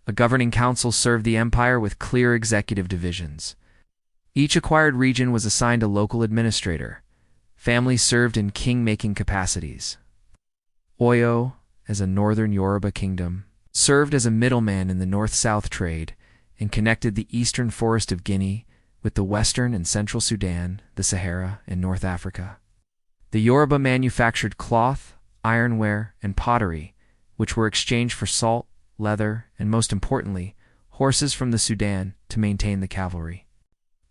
A governing council served the empire with clear executive divisions. Each acquired region was assigned a local administrator. Families served in king-making capacities. Oyo, as a northern Yoruba kingdom, served as a middleman in the north-south trade and connected the eastern forest of Guinea with the western and central Sudan, the Sahara, and North Africa. The Yoruba manufactured cloth, ironware, and pottery, which were exchanged for salt, leather, and most importantly, horses from the Sudan to maintain the cavalry.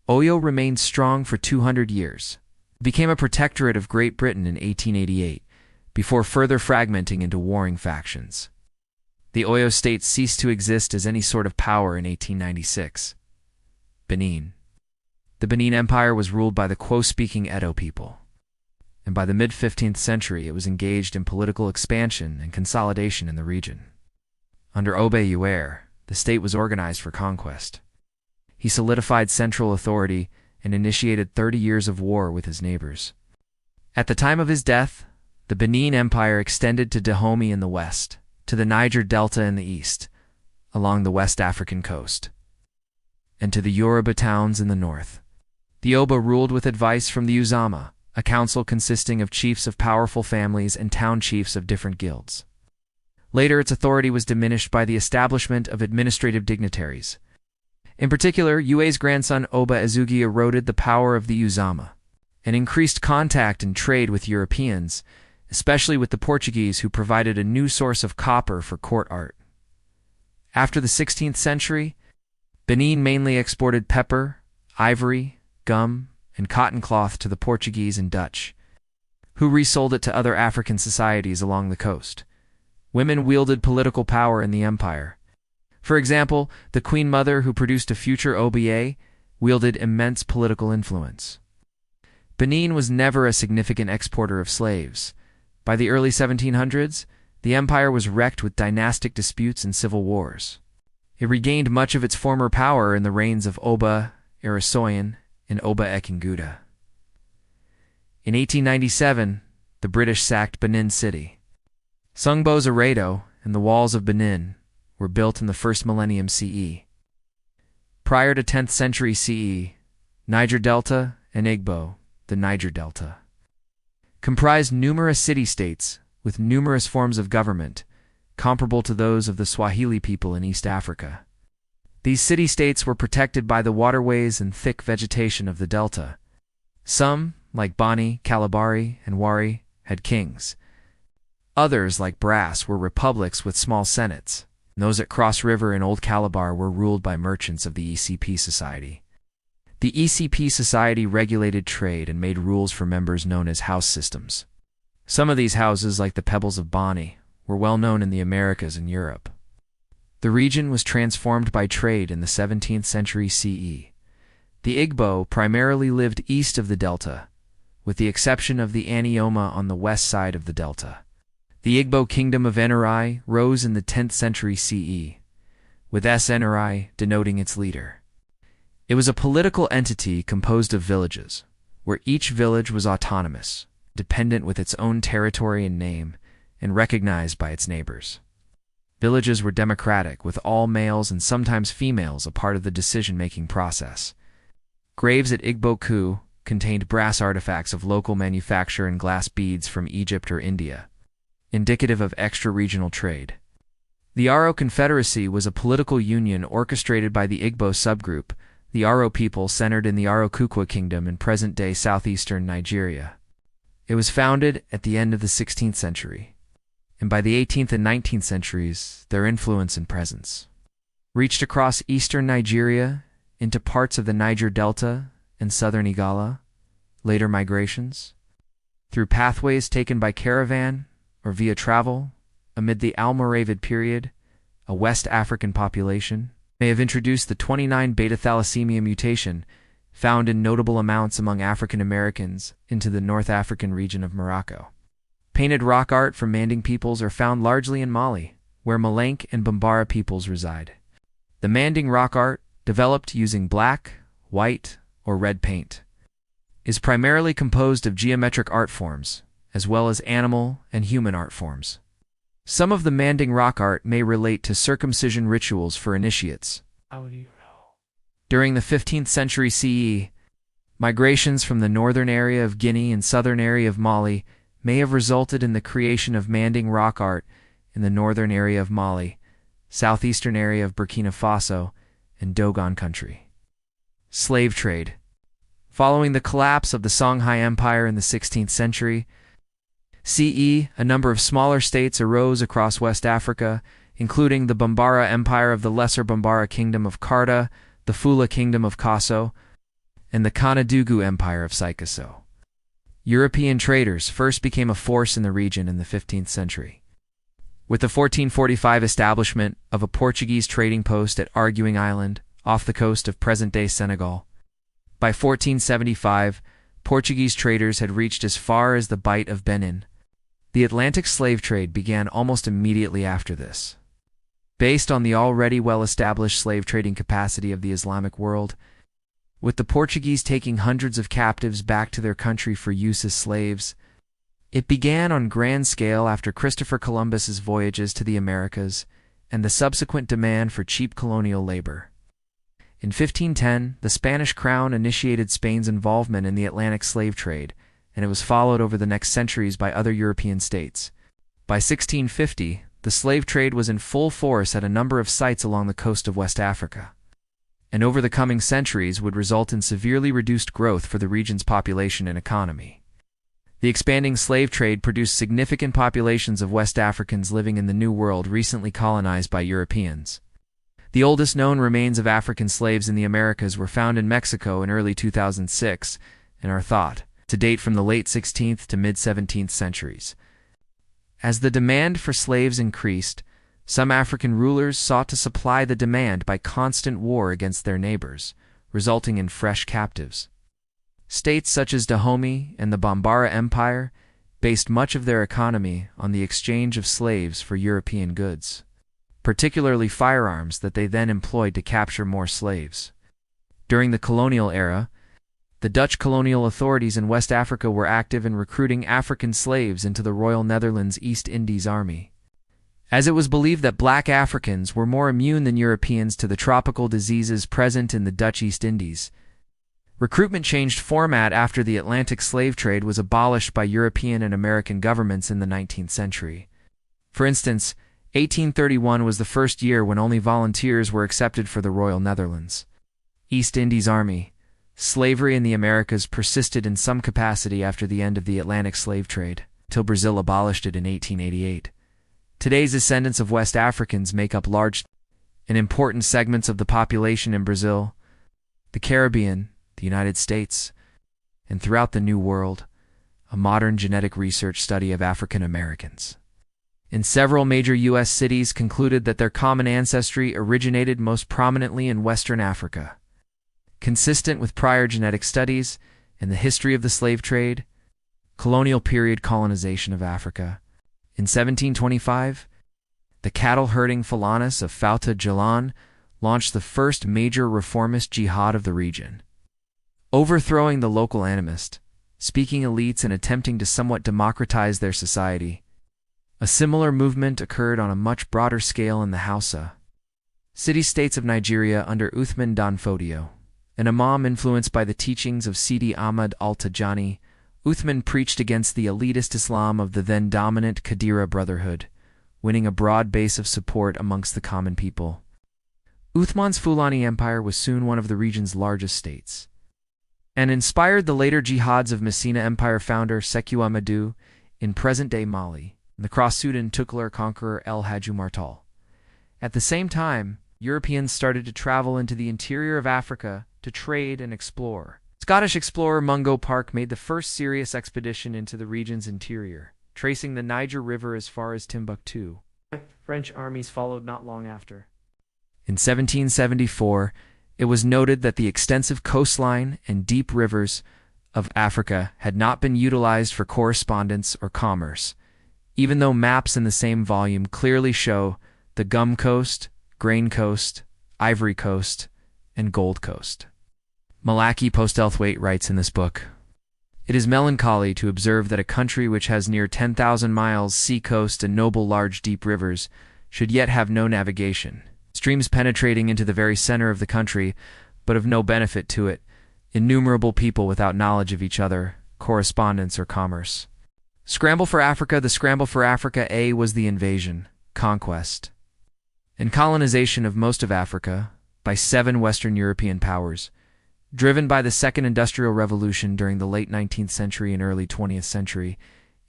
Oyo remained strong for 200 years. It became a protectorate of Great Britain in 1888, before further fragmenting into warring factions. The Oyo state ceased to exist as any sort of power in 1896. Benin. The Benin Empire was ruled by the Kwo-speaking Edo people, and by the mid-15th century it was engaged in political expansion and consolidation in the region. Under Obas, the state was organized for conquest. He solidified central authority and initiated 30 years of war with his neighbors. At the time of his death, the Benin Empire extended to Dahomey in the west, to the Niger Delta in the east, along the West African coast, and to the Yoruba towns in the north. The Oba ruled with advice from the Uzama, a council consisting of chiefs of powerful families and town chiefs of different guilds. Later, its authority was diminished by the establishment of administrative dignitaries. In particular, Ue's grandson Oba Azugi eroded the power of the Uzama and increased contact and trade with Europeans, especially with the Portuguese, who provided a new source of copper for court art. After the 16th century, Benin mainly exported pepper, ivory, gum, and cotton cloth to the Portuguese and Dutch, who resold it to other African societies along the coast. Women wielded political power in the empire. For example, the Queen Mother, who produced a future Oba, wielded immense political influence. Benin was never a significant exporter of slaves. By the early 1700s, the empire was wrecked with dynastic disputes and civil wars. It regained much of its former power in the reigns of Oba Irisoyan and Oba Ekinguda. In 1897, the British sacked Benin City. Sungbo's Aredo and the walls of Benin were built in the first millennium CE. Prior to 10th century CE, Niger Delta and Igbo, the Niger Delta, comprised numerous city-states with numerous forms of government, comparable to those of the Swahili people in East Africa. These city-states were protected by the waterways and thick vegetation of the delta. Some, like Bani, Kalabari, and Wari, had kings. Others, like Brass, were republics with small senates. Those at Cross River and Old Calabar were ruled by merchants of the ECP Society. The ECP Society regulated trade and made rules for members known as house systems. Some of these houses, like the Pebbles of Bani, were well known in the Americas and Europe. The region was transformed by trade in the 17th century CE. The Igbo primarily lived east of the delta, with the exception of the Anioma on the west side of the delta. The Igbo kingdom of Enurai rose in the 10th century CE, with Enurai denoting its leader. It was a political entity composed of villages, where each village was autonomous, dependent with its own territory and name, and recognized by its neighbors. Villages were democratic, with all males and sometimes females a part of the decision-making process. Graves at Igbo Ku contained brass artifacts of local manufacture and glass beads from Egypt or India, indicative of extra-regional trade. The Aro Confederacy was a political union orchestrated by the Igbo subgroup, the Aro people centered in the Aro Kukwa Kingdom in present-day southeastern Nigeria. It was founded at the end of the 16th century, and by the 18th and 19th centuries, their influence and presence reached across eastern Nigeria into parts of the Niger Delta and southern Igala, later migrations, through pathways taken by caravan or via travel. Amid the Almoravid period, a West African population may have introduced the 29 beta-thalassemia mutation found in notable amounts among African Americans into the North African region of Morocco. Painted rock art from Manding peoples are found largely in Mali, where Malenk and Bambara peoples reside. The Manding rock art, developed using black, white, or red paint, is primarily composed of geometric art forms, as well as animal and human art forms. Some of the Manding rock art may relate to circumcision rituals for initiates. During the 15th century CE, migrations from the northern area of Guinea and southern area of Mali may have resulted in the creation of Manding rock art in the northern area of Mali, southeastern area of Burkina Faso, and Dogon country. Slave trade. Following the collapse of the Songhai Empire in the 16th century CE, a number of smaller states arose across West Africa, including the Bambara Empire of the Lesser Bambara Kingdom of Karta, the Fula Kingdom of Kaso, and the Kanadugu Empire of Sikaso. European traders first became a force in the region in the 15th century. With the 1445 establishment of a Portuguese trading post at Arguing Island, off the coast of present-day Senegal, by 1475, Portuguese traders had reached as far as the Bight of Benin. The Atlantic slave trade began almost immediately after this. Based on the already well-established slave trading capacity of the Islamic world, with the Portuguese taking hundreds of captives back to their country for use as slaves, it began on grand scale after Christopher Columbus's voyages to the Americas and the subsequent demand for cheap colonial labor. In 1510, the Spanish crown initiated Spain's involvement in the Atlantic slave trade, and it was followed over the next centuries by other European states. By 1650, the slave trade was in full force at a number of sites along the coast of West Africa, and over the coming centuries would result in severely reduced growth for the region's population and economy. The expanding slave trade produced significant populations of West Africans living in the New World recently colonized by Europeans. The oldest known remains of African slaves in the Americas were found in Mexico in early 2006 and are thought to date from the late 16th to mid-17th centuries. As the demand for slaves increased, some African rulers sought to supply the demand by constant war against their neighbors, resulting in fresh captives. States such as Dahomey and the Bambara Empire based much of their economy on the exchange of slaves for European goods, particularly firearms that they then employed to capture more slaves. During the colonial era, the Dutch colonial authorities in West Africa were active in recruiting African slaves into the Royal Netherlands East Indies Army, as it was believed that black Africans were more immune than Europeans to the tropical diseases present in the Dutch East Indies. Recruitment changed format after the Atlantic slave trade was abolished by European and American governments in the 19th century. For instance, 1831 was the first year when only volunteers were accepted for the Royal Netherlands East Indies Army. Slavery in the Americas persisted in some capacity after the end of the Atlantic slave trade, till Brazil abolished it in 1888. Today's descendants of West Africans make up large and important segments of the population in Brazil, the Caribbean, the United States, and throughout the New World, a modern genetic research study of African Americans. In several major U.S. cities concluded that their common ancestry originated most prominently in Western Africa. Consistent with prior genetic studies and the history of the slave trade, colonial period colonization of Africa. In 1725, the cattle-herding Fulanis of Fouta Djallon launched the first major reformist jihad of the region, overthrowing the local animist, speaking elites and attempting to somewhat democratize their society. A similar movement occurred on a much broader scale in the Hausa city-states of Nigeria under Uthman Dan Fodio, an imam influenced by the teachings of Sidi Ahmad al-Tijani. Uthman preached against the elitist Islam of the then dominant Qadira Brotherhood, winning a broad base of support amongst the common people. Uthman's Fulani Empire was soon one of the region's largest states, and inspired the later jihads of Messina Empire founder Sekou Amadou in present-day Mali, and the cross-Sudan Tukulur conqueror El Hadji Martal. At the same time, Europeans started to travel into the interior of Africa to trade and explore. Scottish explorer Mungo Park made the first serious expedition into the region's interior, tracing the Niger River as far as Timbuktu. French armies followed not long after. In 1774, it was noted that the extensive coastline and deep rivers of Africa had not been utilized for correspondence or commerce, even though maps in the same volume clearly show the Gum Coast, Grain Coast, Ivory Coast, and Gold Coast. Malaki Postelthwaite writes in this book, It is melancholy to observe that a country which has near 10,000 miles sea coast and noble large deep rivers should yet have no navigation, streams penetrating into the very center of the country, but of no benefit to it, innumerable people without knowledge of each other, correspondence, or commerce. Scramble for Africa. The scramble for Africa was the invasion, conquest, and colonization of most of Africa by 7 Western European powers, driven by the Second Industrial Revolution during the late 19th century and early 20th century,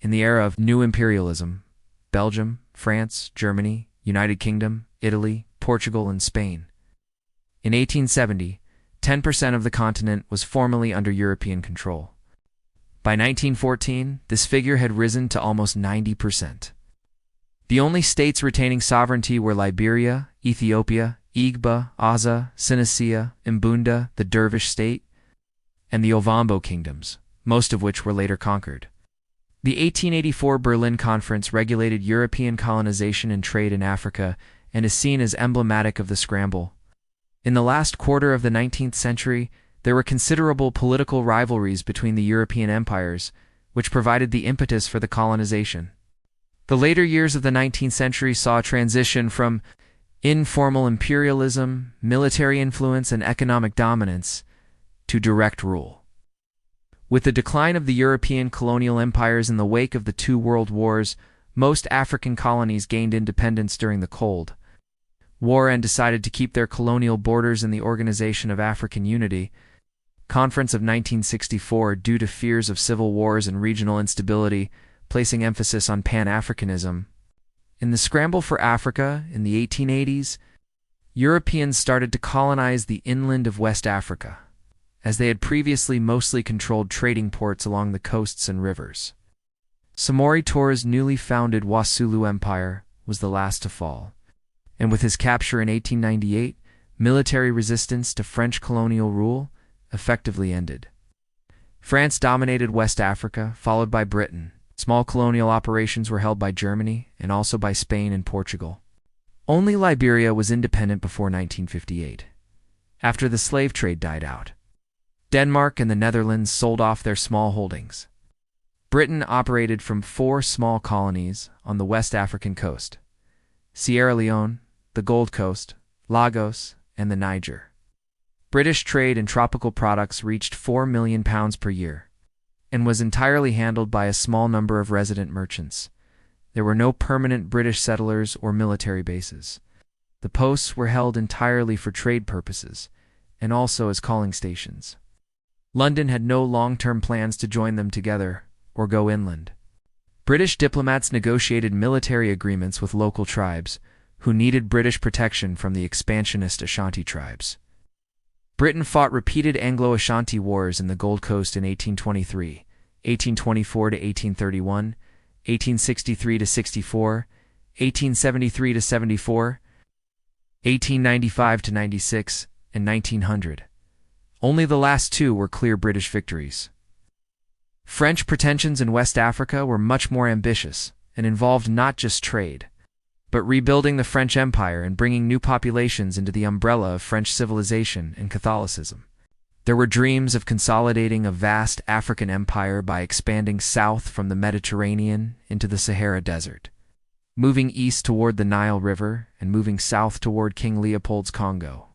in the era of new imperialism. Belgium, France, Germany, United Kingdom, Italy, Portugal, and Spain. In 1870, 10% of the continent was formally under European control. By 1914, this figure had risen to almost 90%. The only states retaining sovereignty were Liberia, Ethiopia, Igbo, Aza, Senecia, Mbunda, the Dervish state, and the Ovambo kingdoms, most of which were later conquered. The 1884 Berlin Conference regulated European colonization and trade in Africa and is seen as emblematic of the scramble. In the last quarter of the 19th century, there were considerable political rivalries between the European empires, which provided the impetus for the colonization. The later years of the 19th century saw a transition from informal imperialism, military influence, and economic dominance to direct rule. With the decline of the European colonial empires in the wake of the 2 world wars, most African colonies gained independence during the Cold War and decided to keep their colonial borders in the Organization of African Unity, Conference of 1964, due to fears of civil wars and regional instability, placing emphasis on Pan-Africanism. In the scramble for Africa in the 1880s, Europeans started to colonize the inland of West Africa, as they had previously mostly controlled trading ports along the coasts and rivers. Samori Toure's newly founded Wasulu Empire was the last to fall, and with his capture in 1898, military resistance to French colonial rule effectively ended. France dominated West Africa, followed by Britain. Small colonial operations were held by Germany and also by Spain and Portugal. Only Liberia was independent before 1958, after the slave trade died out. Denmark and the Netherlands sold off their small holdings. Britain operated from 4 small colonies on the West African coast: Sierra Leone, the Gold Coast, Lagos, and the Niger. British trade in tropical products reached £4 million per year, and was entirely handled by a small number of resident merchants. There were no permanent British settlers or military bases. The posts were held entirely for trade purposes, and also as calling stations. London had no long-term plans to join them together or go inland. British diplomats negotiated military agreements with local tribes, who needed British protection from the expansionist Ashanti tribes. Britain fought repeated Anglo-Ashanti wars in the Gold Coast in 1823, 1824 to 1831, 1863 to 64, 1873 to 74, 1895 to 96, and 1900. Only the last 2 were clear British victories. French pretensions in West Africa were much more ambitious and involved not just trade, but rebuilding the French Empire and bringing new populations into the umbrella of French civilization and Catholicism. There were dreams of consolidating a vast African empire by expanding south from the Mediterranean into the Sahara Desert, moving east toward the Nile River and moving south toward King Leopold's Congo.